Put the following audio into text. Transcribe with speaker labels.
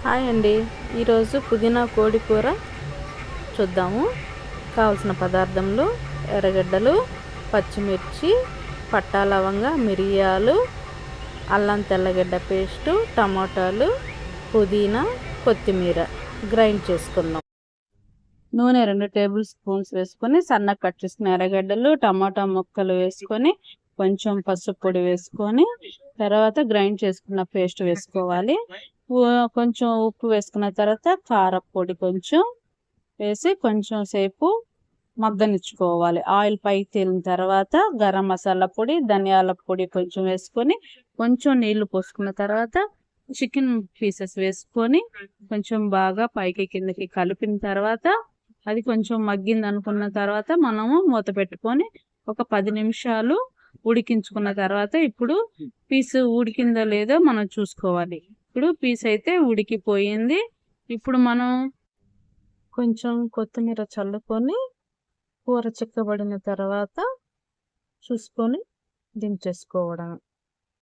Speaker 1: Hi అండి, ఈరోజు పుదీనా కోడి కూర చూద్దాము. కావలసిన పదార్థములు: ఎర్రగడ్డలు, పచ్చిమిర్చి, పట్టా లవంగా, మిరియాలు, అల్లం తెల్లగడ్డ పేస్టు, టమాటాలు, పుదీనా, కొత్తిమీర గ్రైండ్ చేసుకుందాం. నూనె 2 టేబుల్ స్పూన్స్ వేసుకొని సన్నగా కట్ చేసుకున్న ఎర్రగడ్డలు, టమాటా ముక్కలు వేసుకొని కొంచెం పసుపు పొడి వేసుకొని తర్వాత గ్రైండ్ చేసుకున్న పేస్ట్ వేసుకోవాలి. కొంచెం ఉప్పు వేసుకున్న తర్వాత కారపొడి కొంచెం వేసి కొంచెం సేపు మగ్గనిచ్చుకోవాలి. ఆయిల్ పైకి తేలిన తర్వాత గరం మసాలా పొడి, ధనియాల పొడి కొంచెం వేసుకొని కొంచెం నీళ్లు పోసుకున్న తర్వాత చికెన్ పీసెస్ వేసుకొని కొంచెం బాగా పైకి కిందకి కలిపిన తర్వాత అది కొంచెం మగ్గింది అనుకున్న తర్వాత మనము మూత పెట్టుకొని ఒక 10 నిమిషాలు ఉడికించుకున్న తర్వాత ఇప్పుడు పీస్ ఉడికిందో లేదో మనం చూసుకోవాలి. ఇప్పుడు పీస్ అయితే ఉడికిపోయింది. ఇప్పుడు మనం కొంచెం కొత్తిమీర చల్లుకొని కూర చిక్కబడిన తర్వాత చూసుకొని దించేసుకోవడం.